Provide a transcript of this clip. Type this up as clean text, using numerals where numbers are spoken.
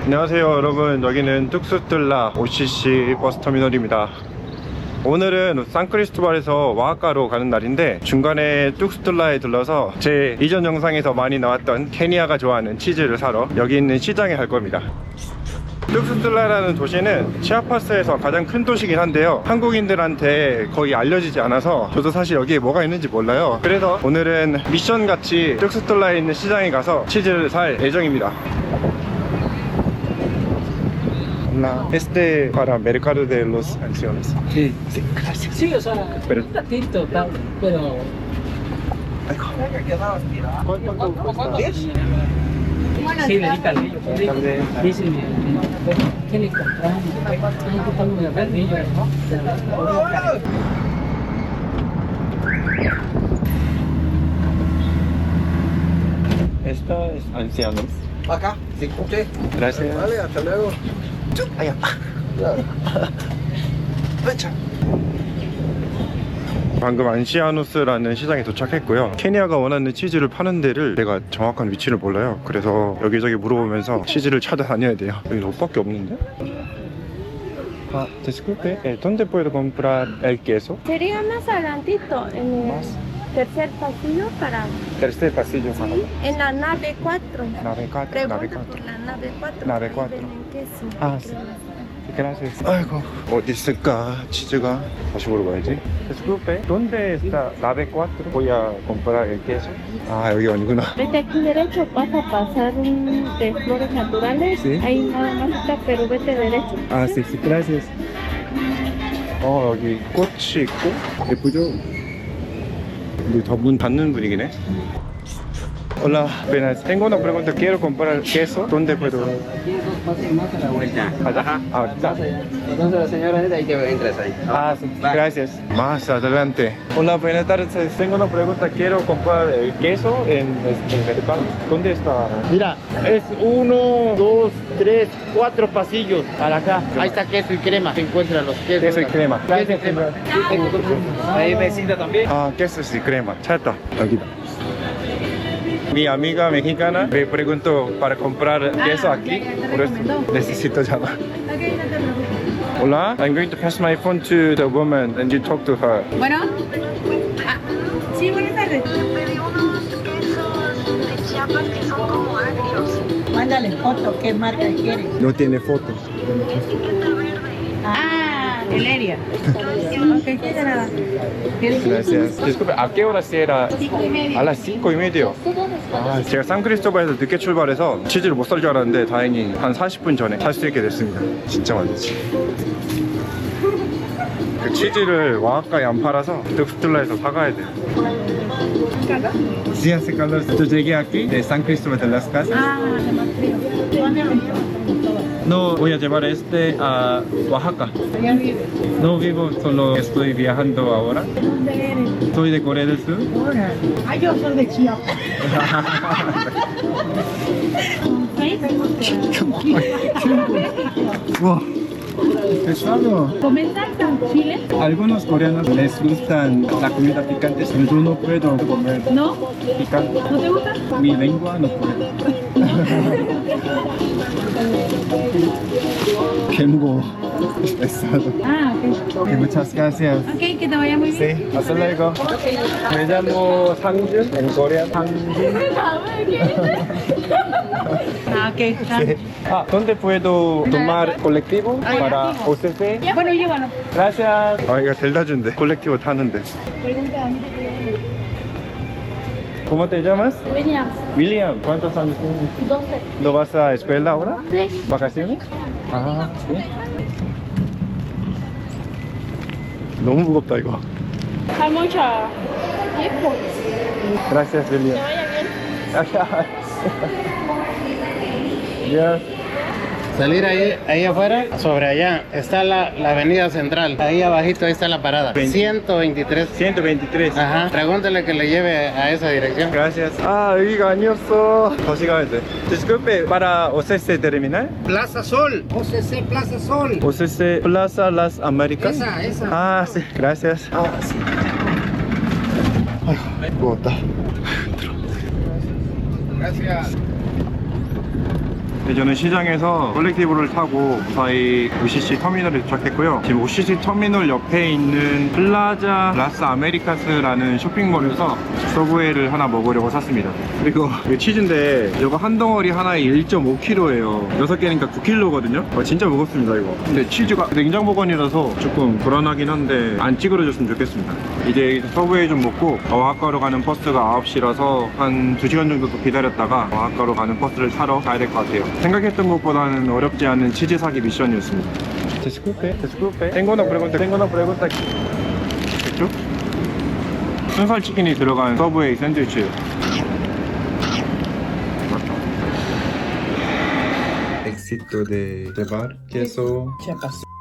안녕하세요 여러분, 여기는 뚝스툴라 OCC 버스터미널입니다. 오늘은 산크리스토발에서 와하카로 가는 날인데 중간에 뚝스툴라에 들러서 제 이전 영상에서 많이 나왔던 케니아가 좋아하는 치즈를 사러 여기 있는 시장에 갈 겁니다. 뚝스툴라라는 도시는 치아파스에서 가장 큰 도시긴 한데요, 한국인들한테 거의 알려지지 않아서 저도 사실 여기에 뭐가 있는지 몰라요. 그래서 오늘은 미션같이 뚝스툴라에 있는 시장에 가서 치즈를 살 예정입니다. Este para mercado de los ancianos. Sí, gracias. Sí, o sea, Pero- un ratito, tal, pero... ¿Cuánto? 10. Sí, dedícale ellos. Dice, ¿qué le compramos? Nosotros estamos de ver ellos, ¿no? Esto es ancianos. Acá, sí, ok. Gracias. Vale, hasta luego. 아야. 방금 안시아누스라는 시장에 도착했고요. 케니아가 원하는 치즈를 파는 데를 내가 정확한 위치를 몰라요. 그래서 여기저기 물어보면서 치즈를 찾아다녀야 돼요. 여기 옷밖에 없는데? 아, disculpe, ¿dónde puedo comprar el queso? Sería más adelantito, en el tercer pasillo para... Tercer pasillo. Sí, en la nave 4. Nave 4, Pregunta nave por 4. la nave 4. Nave ahí 4. venden queso. 아, sí. Gracias. 아이고, 어디 있을까 치즈가? 다시 물어봐야지. Disculpe, ¿dónde está nave 4? Voy a comprar el queso. 아, 여기 아니구나. Vete aquí derecho, vas a pasar de flores naturales. Sí. Ahí nada más está, pero vete derecho. 아, sí, sí, gracias. 여기 꽃이 있고 예쁘죠? 근데 더 문 닫는 분위기네. Hola, apenas tengo una pregunta. Quiero comprar queso. ¿Dónde puedo? Aquí dos pasos más a la vuelta. Allá. Ahorita. Entonces la señora es ahí que entras ahí. Ah, sí, gracias. Más adelante. Hola, buenas tardes. Tengo una pregunta. Quiero comprar el queso en el mercado. ¿Dónde está? Mira, es 1, 2, 3, 4 pasillos para acá. Ahí está queso y crema. Se encuentran los quesos. Queso y crema. Queso y crema. Ahí mesita también. Ah, queso y crema. 찾았다. 여기다. Mi amiga mexicana me preguntó para comprar queso aquí. Por eso necesito llamar. Hola, I'm going to pass my phone to the woman and you talk to her. Bueno, sí, buenas tardes. Pedí unos quesos de Chiapas que son como agrios. Mándale foto, ¿qué marca quieres? No tiene foto. Etiqueta verde. Ah, Valeria. Ok, de nada. Gracias. Disculpe, ¿a qué hora era? 5:30. A las 5:30. 아, 제가 산크리스토발에서 늦게 출발해서 치즈를 못 살 줄 알았는데 다행히 한 40분 전에 살 수 있게 됐습니다. 진짜 많지. 그 치즈를 와하카에 안 팔아서 뚝스툴라에서 사가야 돼요. Sí, hace calor. Yo llegué aquí de San Cristóbal de las Casas. Ah, además frío. ¿Dónde venimos? No voy a llevar este a Oaxaca. Allá vive. No vivo, solo estoy viajando ahora. ¿Dónde eres? Soy de Corea del Sur. Ahora. Ah, yo soy de Chiapas. 와, pesado. ¿Comen salsa? ¿Chile? Algunos coreanos les gustan la comida picante, pero yo no puedo comer ¿No? picante. ¿No te gusta? Mi lengua no puede. Qué mugo. Es pesado. Ah, ok. Muchas gracias. Ok, que te vaya muy bien. Sí, hasta luego. Me llamo Sangjun, en Corea. Sangjun. Ah, ok. Ah. Sí. ¿Dónde puedo tomar colectivo para OCC? Bueno, llévalo. Gracias. 이거 델다 준대. 콜렉티브 타는데. Pregunta. ¿Cómo te llamas? William, William. ¿Cuántos años tienes? 12. ¿No vas a escuela ahora? Sí. ¿Vacaciones? 아, sí. 너무 무겁다 이거. Hay mucha... Gracias, William. vaya bien. Yes. Salir ahí afuera, sobre allá, está la avenida central. Ahí abajito, ahí está la parada. 123. 123. Ajá. Pregúntale que le lleve a esa dirección. Gracias. 아, 여기가 아니었어. 다시 가야 돼. Disculpe, para OCC terminal? Plaza Sol. OCC Plaza Sol. OCC Plaza Las Américas? Esa. Ah, sí, gracias. 아, sí. 아이고, 무겁다. Gracias. 네, 저는 시장에서 컬렉티브를 타고 무사히 OCC 터미널에 도착했고요. 지금 OCC 터미널 옆에 있는 플라자 라스 아메리카스라는 쇼핑몰에서 서브웨이를 하나 먹으려고 샀습니다. 그리고 이거 치즈인데 이거 한 덩어리 하나에 1.5kg예요. 6개니까 9kg거든요. 진짜 무겁습니다 이거. 근데 치즈가 냉장 보관이라서 조금 불안하긴 한데 안 찌그러졌으면 좋겠습니다. 이제 서브웨이 좀 먹고 어학과로 가는 버스가 9시라서 한 2시간 정도 더 기다렸다가 어학과로 가는 버스를 타러 가야 될 것 같아요. 생각했던 것보다는 어렵지 않은 치즈 사기 미션이었습니다. Disculpe. Tengo una pregunta. 됐죠? 순살 치킨이 들어간 서브웨이 샌드위치. Éxito de bar, queso. Chiapas.